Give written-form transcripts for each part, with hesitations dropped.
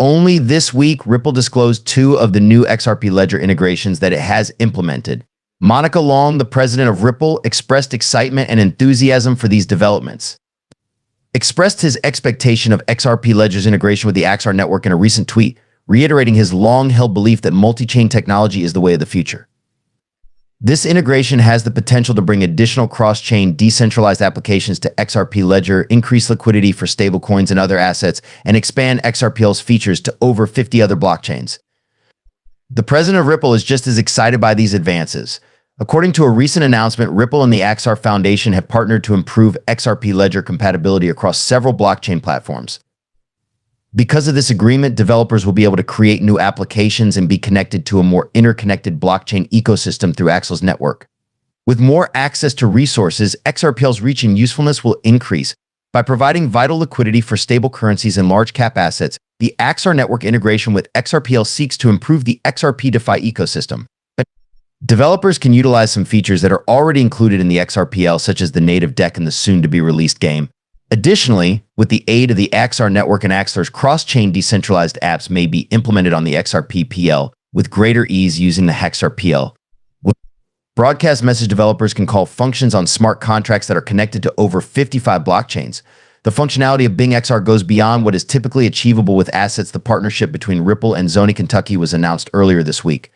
Only this week, Ripple disclosed 2 of the new XRP Ledger integrations that it has implemented. Monica Long, the president of Ripple, expressed excitement and enthusiasm for these developments. Expressed his expectation of XRP Ledger's integration with the XR network in a recent tweet, reiterating his long-held belief that multi-chain technology is the way of the future. This integration has the potential to bring additional cross-chain decentralized applications to XRP Ledger, increase liquidity for stablecoins and other assets, and expand XRPL's features to over 50 other blockchains. The president of Ripple is just as excited by these advances. According to a recent announcement, Ripple and the XR Foundation have partnered to improve XRP Ledger compatibility across several blockchain platforms. Because of this agreement, developers will be able to create new applications and be connected to a more interconnected blockchain ecosystem through Axel's network. With more access to resources, XRPL's reach and usefulness will increase. By providing vital liquidity for stable currencies and large-cap assets, the XR network integration with XRPL seeks to improve the XRP DeFi ecosystem. Developers can utilize some features that are already included in the XRPL, such as the native deck in the soon-to-be-released game. Additionally, with the aid of the XR network and Axelar's cross-chain decentralized apps may be implemented on the XRPPL with greater ease using the XRPL. Broadcast message developers can call functions on smart contracts that are connected to over 55 blockchains. The functionality of Bing XR goes beyond what is typically achievable with assets. The partnership between Ripple and Zoni Kentucky was announced earlier this week.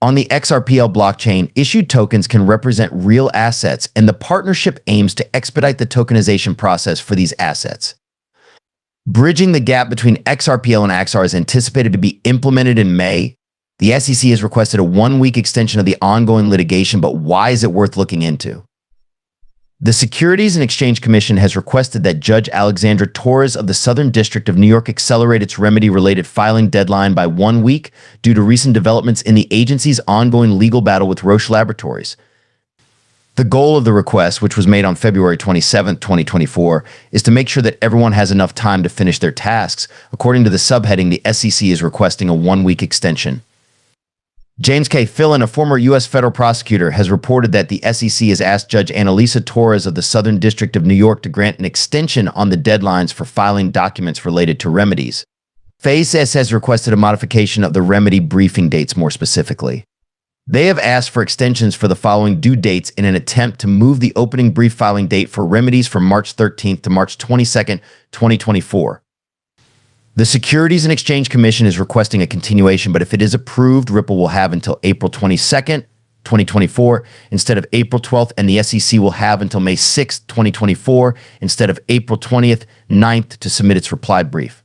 On the XRPL blockchain, issued tokens can represent real assets, and the partnership aims to expedite the tokenization process for these assets. Bridging the gap between XRPL and XR is anticipated to be implemented in May. The SEC has requested a 1-week extension of the ongoing litigation, but why is it worth looking into? The Securities and Exchange Commission has requested that Judge Alexandra Torres of the Southern District of New York accelerate its remedy-related filing deadline by 1 week due to recent developments in the agency's ongoing legal battle with Roche Laboratories. The goal of the request, which was made on February 27, 2024, is to make sure that everyone has enough time to finish their tasks. According to the subheading, the SEC is requesting a 1-week extension. James K. Fillon, a former U.S. federal prosecutor, has reported that the SEC has asked Judge Annalisa Torres of the Southern District of New York to grant an extension on the deadlines for filing documents related to remedies. FACES has requested a modification of the remedy briefing dates more specifically. They have asked for extensions for the following due dates in an attempt to move the opening brief filing date for remedies from March 13th to March 22nd, 2024. The Securities and Exchange Commission is requesting a continuation, but if it is approved, Ripple will have until April 22nd, 2024, instead of April 12th, and the SEC will have until May 6th, 2024, instead of April 20th, 9th to submit its reply brief.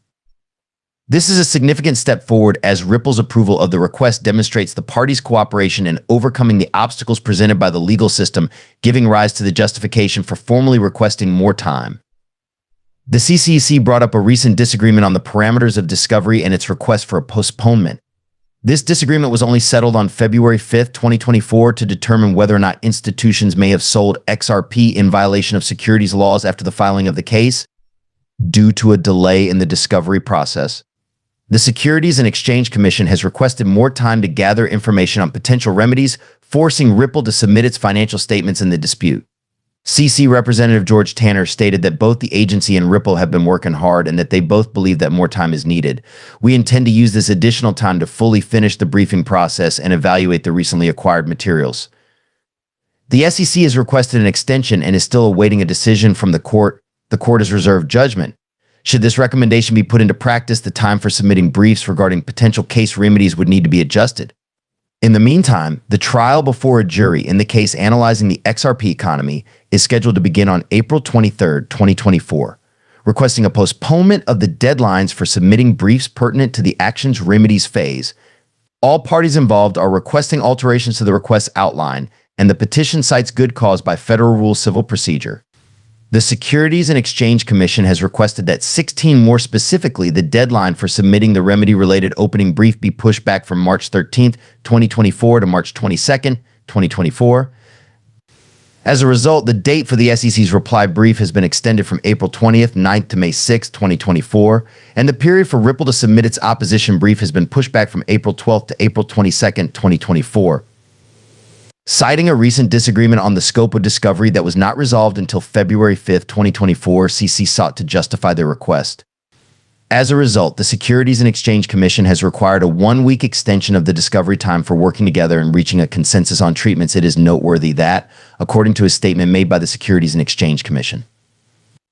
This is a significant step forward as Ripple's approval of the request demonstrates the parties' cooperation in overcoming the obstacles presented by the legal system, giving rise to the justification for formally requesting more time. The CCC brought up a recent disagreement on the parameters of discovery and its request for a postponement. This disagreement was only settled on February 5, 2024 to determine whether or not institutions may have sold XRP in violation of securities laws after the filing of the case. Due to a delay in the discovery process, the Securities and Exchange Commission has requested more time to gather information on potential remedies, forcing Ripple to submit its financial statements in the dispute. CC Representative George Tanner stated that both the agency and Ripple have been working hard and that they both believe that more time is needed. We intend to use this additional time to fully finish the briefing process and evaluate the recently acquired materials. The SEC has requested an extension and is still awaiting a decision from the court. The court has reserved judgment. Should this recommendation be put into practice, the time for submitting briefs regarding potential case remedies would need to be adjusted. In the meantime, the trial before a jury in the case analyzing the XRP economy is scheduled to begin on April 23, 2024, requesting a postponement of the deadlines for submitting briefs pertinent to the actions remedies phase. All parties involved are requesting alterations to the request outline, and the petition cites good cause by Federal Rule Civil Procedure. The Securities and Exchange Commission has requested that 16 more specifically, the deadline for submitting the remedy-related opening brief be pushed back from March 13th, 2024 to March 22nd, 2024. As a result, the date for the SEC's reply brief has been extended from April 20th, 9th to May 6th, 2024, and the period for Ripple to submit its opposition brief has been pushed back from April 12th to April 22nd, 2024. Citing a recent disagreement on the scope of discovery that was not resolved until February 5, 2024, CC sought to justify their request. As a result, the Securities and Exchange Commission has required a 1-week extension of the discovery time for working together and reaching a consensus on treatments. It is noteworthy that, according to a statement made by the Securities and Exchange Commission,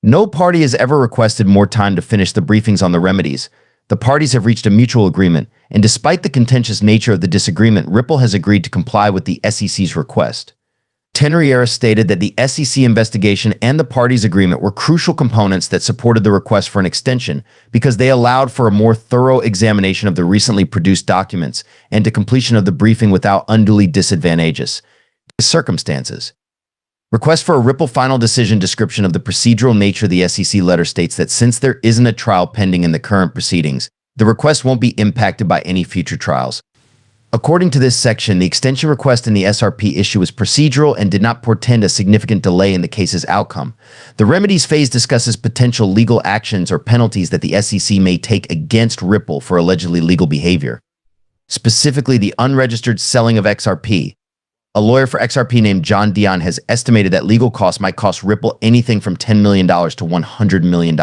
no party has ever requested more time to finish the briefings on the remedies. The parties have reached a mutual agreement, and despite the contentious nature of the disagreement, Ripple has agreed to comply with the SEC's request. Teneriera stated that the SEC investigation and the parties' agreement were crucial components that supported the request for an extension because they allowed for a more thorough examination of the recently produced documents and to completion of the briefing without unduly disadvantageous circumstances. Request for a Ripple final decision description of the procedural nature of the SEC letter states that since there isn't a trial pending in the current proceedings, the request won't be impacted by any future trials. According to this section, the extension request in the SRP issue was procedural and did not portend a significant delay in the case's outcome. The remedies phase discusses potential legal actions or penalties that the SEC may take against Ripple for allegedly legal behavior, specifically the unregistered selling of XRP. A lawyer for XRP named John Dion has estimated that legal costs might cost Ripple anything from $10 million to $100 million.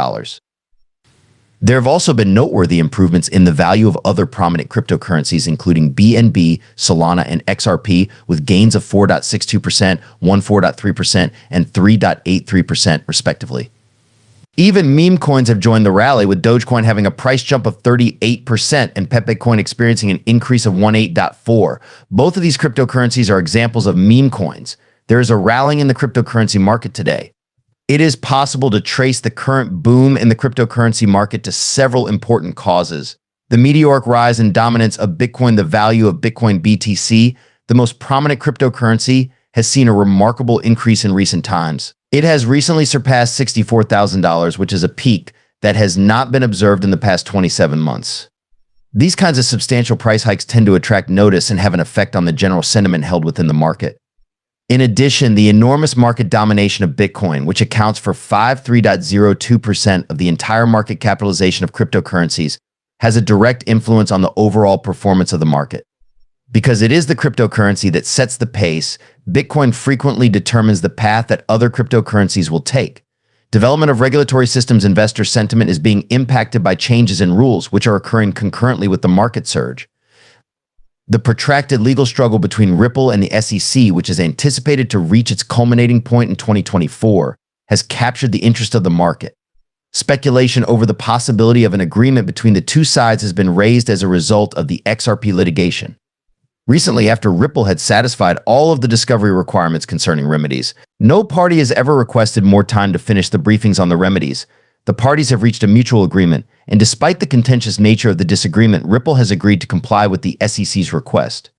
There have also been noteworthy improvements in the value of other prominent cryptocurrencies, including BNB, Solana, and XRP, with gains of 4.62%, 14.3%, and 3.83%, respectively. Even meme coins have joined the rally, with Dogecoin having a price jump of 38% and Pepe Coin experiencing an increase of 18.4%. Both of these cryptocurrencies are examples of meme coins. There is a rallying in the cryptocurrency market today. It is possible to trace the current boom in the cryptocurrency market to several important causes. The meteoric rise and dominance of Bitcoin, the value of Bitcoin BTC, the most prominent cryptocurrency, has seen a remarkable increase in recent times. It has recently surpassed $64,000, which is a peak that has not been observed in the past 27 months. These kinds of substantial price hikes tend to attract notice and have an effect on the general sentiment held within the market. In addition, the enormous market domination of Bitcoin, which accounts for 53.02% of the entire market capitalization of cryptocurrencies, has a direct influence on the overall performance of the market. Because it is the cryptocurrency that sets the pace, Bitcoin frequently determines the path that other cryptocurrencies will take. Development of regulatory systems investor sentiment is being impacted by changes in rules, which are occurring concurrently with the market surge. The protracted legal struggle between Ripple and the SEC, which is anticipated to reach its culminating point in 2024, has captured the interest of the market. Speculation over the possibility of an agreement between the two sides has been raised as a result of the XRP litigation. Recently, after Ripple had satisfied all of the discovery requirements concerning remedies, no party has ever requested more time to finish the briefings on the remedies. The parties have reached a mutual agreement, and despite the contentious nature of the disagreement, Ripple has agreed to comply with the SEC's request.